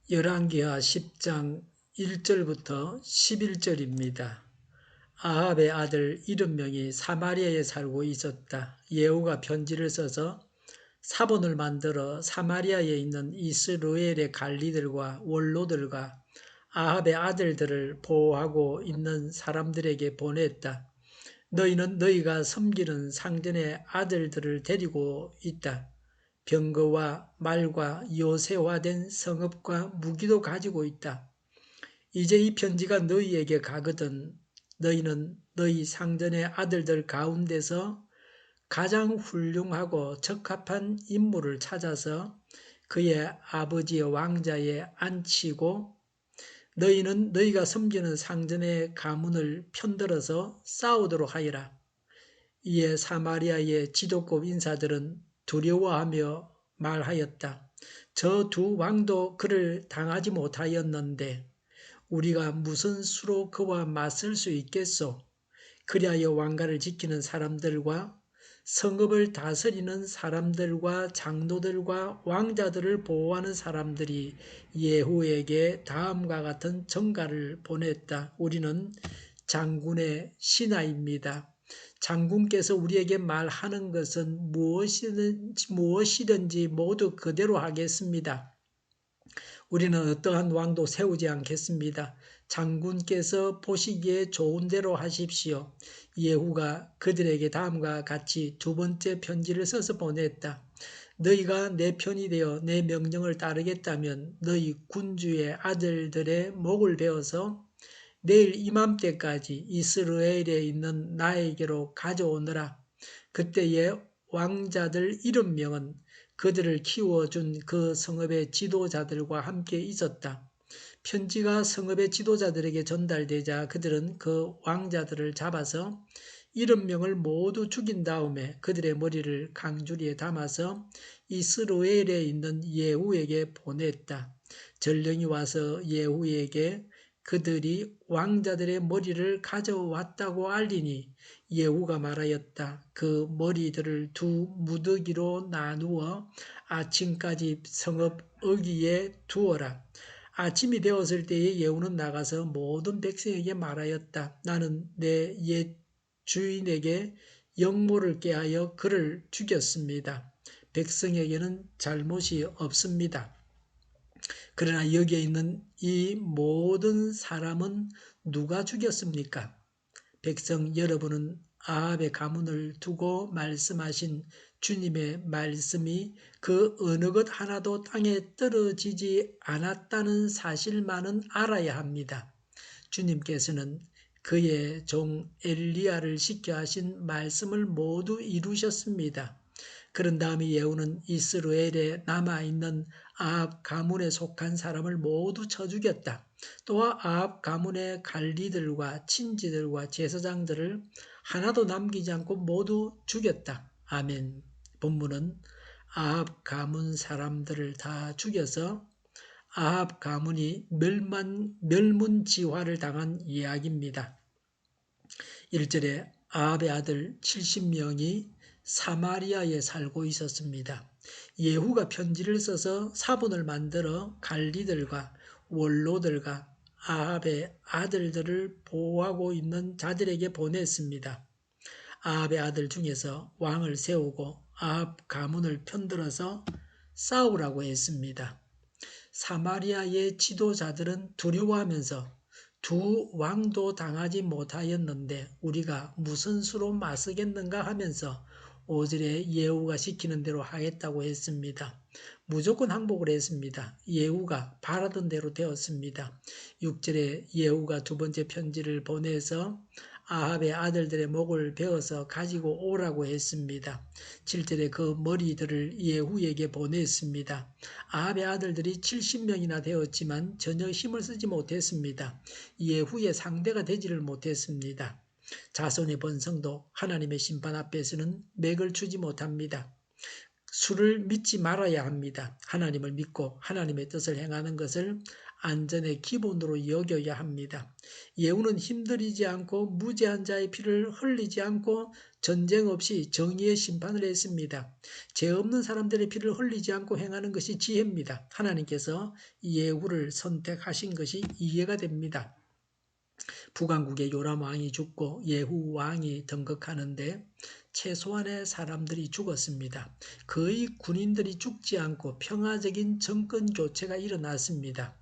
열왕기하 10장 1절부터 11절입니다. 아합의 아들 70명이 사마리아에 살고 있었다. 예후가 편지를 써서 사본을 만들어 사마리아에 있는 이스라엘의 관리들과 원로들과 아합의 아들들을 보호하고 있는 사람들에게 보냈다. 너희는 너희가 섬기는 상전의 아들들을 데리고 있다. 병거와 말과 요새화된 성읍과 무기도 가지고 있다. 이제 이 편지가 너희에게 가거든 너희는 너희 상전의 아들들 가운데서 가장 훌륭하고 적합한 인물을 찾아서 그의 아버지의 왕자에 앉히고 너희는 너희가 섬기는 상전의 가문을 편들어서 싸우도록 하여라. 이에 사마리아의 지도급 인사들은 두려워하며 말하였다. 저 두 왕도 그를 당하지 못하였는데 우리가 무슨 수로 그와 맞설 수 있겠소? 그리하여 왕가를 지키는 사람들과 성읍을 다스리는 사람들과 장로들과 왕자들을 보호하는 사람들이 예후에게 다음과 같은 전가를 보냈다. 우리는 장군의 신하입니다. 장군께서 우리에게 말하는 것은 무엇이든지 모두 그대로 하겠습니다. 우리는 어떠한 왕도 세우지 않겠습니다. 장군께서 보시기에 좋은 대로 하십시오. 예후가 그들에게 다음과 같이 두 번째 편지를 써서 보냈다. 너희가 내 편이 되어 내 명령을 따르겠다면 너희 군주의 아들들의 목을 베어서 내일 이맘때까지 이스라엘에 있는 나에게로 가져오너라. 그때의 왕자들 70명은 그들을 키워준 그 성읍의 지도자들과 함께 있었다. 편지가 성읍의 지도자들에게 전달되자 그들은 그 왕자들을 잡아서 70명을 모두 죽인 다음에 그들의 머리를 강주리에 담아서 이스라엘에 있는 예후에게 보냈다. 전령이 와서 예후에게 그들이 왕자들의 머리를 가져왔다고 알리니 예후가 말하였다. 그 머리들을 두 무더기로 나누어 아침까지 성읍 어귀에 두어라. 아침이 되었을 때에 예후는 나가서 모든 백성에게 말하였다. 나는 내 옛 주인에게 영모를 깨하여 그를 죽였습니다. 백성에게는 잘못이 없습니다. 그러나 여기에 있는 이 모든 사람은 누가 죽였습니까? 백성 여러분은 아합의 가문을 두고 말씀하신 주님의 말씀이 그 어느 것 하나도 땅에 떨어지지 않았다는 사실만은 알아야 합니다. 주님께서는 그의 종 엘리야를 시켜 하신 말씀을 모두 이루셨습니다. 그런 다음에 예후는 이스라엘에 남아있는 아합 가문에 속한 사람을 모두 쳐 죽였다. 또한 아합 가문의 관리들과 친지들과 제사장들을 하나도 남기지 않고 모두 죽였다. 아멘. 본문은 아합 가문 사람들을 다 죽여서 아합 가문이 멸문지화를 당한 이야기입니다. 1절에 아합의 아들 70명이 사마리아에 살고 있었습니다. 예후가 편지를 써서 사본을 만들어 관리들과 원로들과 아합의 아들들을 보호하고 있는 자들에게 보냈습니다. 아합의 아들 중에서 왕을 세우고 아합 가문을 편들어서 싸우라고 했습니다. 사마리아의 지도자들은 두려워하면서 두 왕도 당하지 못하였는데 우리가 무슨 수로 맞서겠는가 하면서 5절에 예후가 시키는 대로 하겠다고 했습니다. 무조건 항복을 했습니다. 예후가 바라던 대로 되었습니다. 6절에 예후가 두 번째 편지를 보내서 아합의 아들들의 목을 베어서 가지고 오라고 했습니다. 7절에 그 머리들을 예후에게 보냈습니다. 아합의 아들들이 70명이나 되었지만 전혀 힘을 쓰지 못했습니다. 예후의 상대가 되지를 못했습니다. 자손의 번성도 하나님의 심판 앞에서는 맥을 추지 못합니다. 수를 믿지 말아야 합니다. 하나님을 믿고 하나님의 뜻을 행하는 것을 안전의 기본으로 여겨야 합니다. 예후는 힘들이지 않고 무죄한 자의 피를 흘리지 않고 전쟁 없이 정의의 심판을 했습니다. 죄 없는 사람들의 피를 흘리지 않고 행하는 것이 지혜입니다. 하나님께서 예후를 선택하신 것이 이해가 됩니다. 북왕국의 요람 왕이 죽고 예후 왕이 등극하는데 최소한의 사람들이 죽었습니다. 거의 군인들이 죽지 않고 평화적인 정권 교체가 일어났습니다.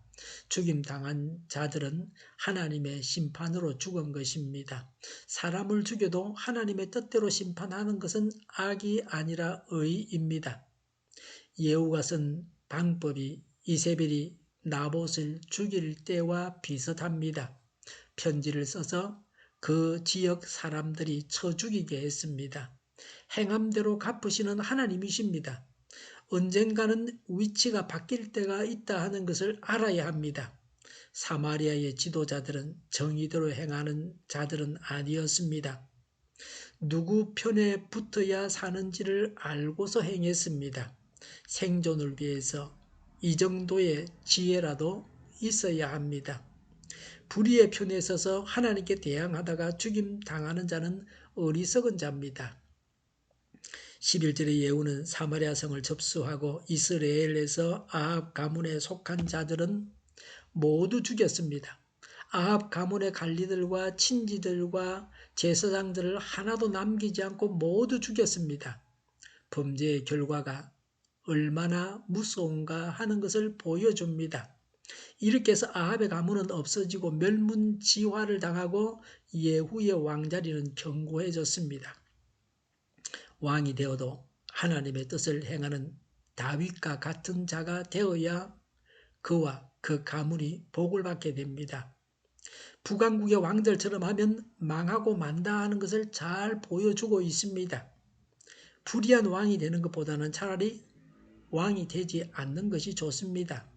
죽임당한 자들은 하나님의 심판으로 죽은 것입니다. 사람을 죽여도 하나님의 뜻대로 심판하는 것은 악이 아니라 의입니다. 예후가 쓴 방법이 이세벨이 나봇을 죽일 때와 비슷합니다. 편지를 써서 그 지역 사람들이 쳐 죽이게 했습니다. 행함대로 갚으시는 하나님이십니다. 언젠가는 위치가 바뀔 때가 있다 하는 것을 알아야 합니다. 사마리아의 지도자들은 정의대로 행하는 자들은 아니었습니다. 누구 편에 붙어야 사는지를 알고서 행했습니다. 생존을 위해서 이 정도의 지혜라도 있어야 합니다. 불의의 편에 서서 하나님께 대항하다가 죽임 당하는 자는 어리석은 자입니다. 11절의 예후는 사마리아 성을 접수하고 이스라엘에서 아합 가문에 속한 자들은 모두 죽였습니다. 아합 가문의 관리들과 친지들과 제사장들을 하나도 남기지 않고 모두 죽였습니다. 범죄의 결과가 얼마나 무서운가 하는 것을 보여줍니다. 이렇게 해서 아합의 가문은 없어지고 멸문지화를 당하고 예후의 왕자리는 견고해졌습니다. 왕이 되어도 하나님의 뜻을 행하는 다윗과 같은 자가 되어야 그와 그 가문이 복을 받게 됩니다. 북왕국의 왕들처럼 하면 망하고 만다 하는 것을 잘 보여주고 있습니다. 불의한 왕이 되는 것보다는 차라리 왕이 되지 않는 것이 좋습니다.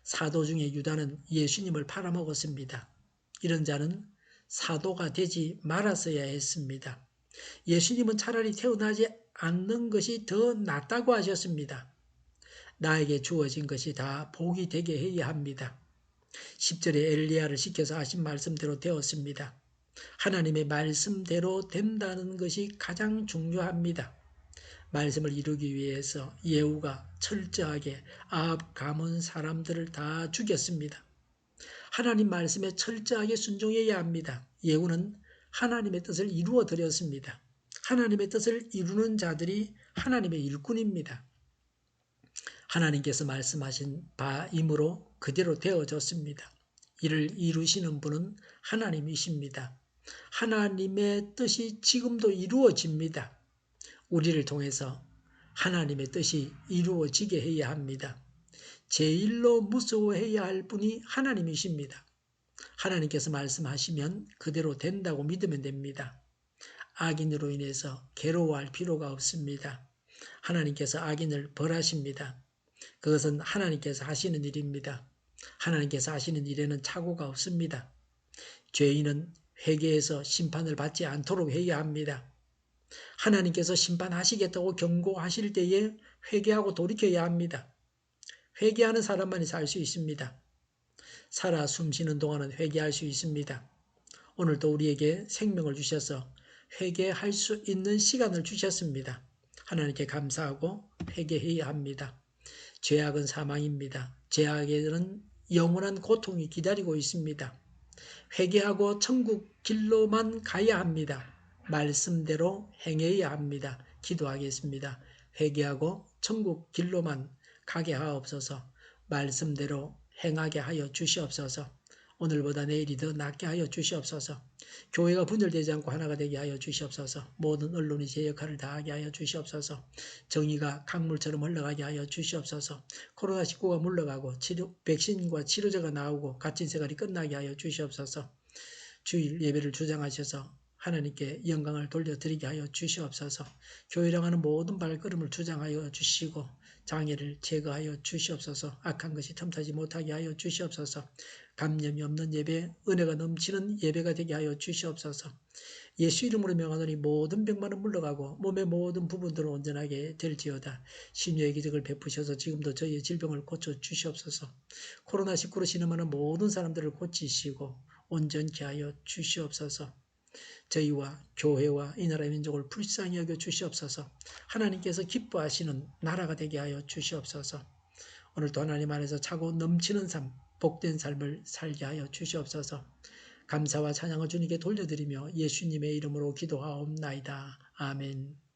사도 중에 유다는 예수님을 팔아먹었습니다. 이런 자는 사도가 되지 말았어야 했습니다. 예수님은 차라리 태어나지 않는 것이 더 낫다고 하셨습니다. 나에게 주어진 것이 다 복이 되게 해야 합니다. 10절에 엘리야를 시켜서 하신 말씀대로 되었습니다. 하나님의 말씀대로 된다는 것이 가장 중요합니다. 말씀을 이루기 위해서 예후가 철저하게 아합 가문 사람들을 다 죽였습니다. 하나님 말씀에 철저하게 순종해야 합니다. 예후는 하나님의 뜻을 이루어 드렸습니다. 하나님의 뜻을 이루는 자들이 하나님의 일꾼입니다. 하나님께서 말씀하신 바이므로 그대로 되어졌습니다. 이를 이루시는 분은 하나님이십니다. 하나님의 뜻이 지금도 이루어집니다. 우리를 통해서 하나님의 뜻이 이루어지게 해야 합니다. 제일로 무서워해야 할 분이 하나님이십니다. 하나님께서 말씀하시면 그대로 된다고 믿으면 됩니다. 악인으로 인해서 괴로워할 필요가 없습니다. 하나님께서 악인을 벌하십니다. 그것은 하나님께서 하시는 일입니다. 하나님께서 하시는 일에는 착오가 없습니다. 죄인은 회개해서 심판을 받지 않도록 해야 합니다. 하나님께서 심판하시겠다고 경고하실 때에 회개하고 돌이켜야 합니다. 회개하는 사람만이 살 수 있습니다. 살아 숨쉬는 동안은 회개할 수 있습니다. 오늘도 우리에게 생명을 주셔서 회개할 수 있는 시간을 주셨습니다. 하나님께 감사하고 회개해야 합니다. 죄악은 사망입니다. 죄악에는 영원한 고통이 기다리고 있습니다. 회개하고 천국 길로만 가야 합니다. 말씀대로 행해야 합니다. 기도하겠습니다. 회개하고 천국 길로만 가게 하옵소서. 말씀대로 행하게 하여 주시옵소서. 오늘보다 내일이 더 낫게 하여 주시옵소서. 교회가 분열되지 않고 하나가 되게 하여 주시옵소서. 모든 언론이 제 역할을 다하게 하여 주시옵소서. 정의가 강물처럼 흘러가게 하여 주시옵소서. 코로나19가 물러가고 백신과 치료제가 나오고 갇힌생활이 끝나게 하여 주시옵소서. 주일 예배를 주장하셔서 하나님께 영광을 돌려드리게 하여 주시옵소서. 교회랑 하는 모든 발걸음을 주장하여 주시고 장애를 제거하여 주시옵소서. 악한 것이 틈타지 못하게 하여 주시옵소서. 감염이 없는 예배, 은혜가 넘치는 예배가 되게 하여 주시옵소서. 예수 이름으로 명하노니 모든 병만은 물러가고 몸의 모든 부분들은 온전하게 될지어다. 신유의 기적을 베푸셔서 지금도 저희의 질병을 고쳐 주시옵소서. 코로나19로 신음하는 모든 사람들을 고치시고 온전케 하여 주시옵소서. 저희와 교회와 이 나라 민족을 불쌍히 여겨 주시옵소서. 하나님께서 기뻐하시는 나라가 되게 하여 주시옵소서. 오늘도 하나님 안에서 차고 넘치는 삶, 복된 삶을 살게 하여 주시옵소서. 감사와 찬양을 주님께 돌려드리며 예수님의 이름으로 기도하옵나이다. 아멘.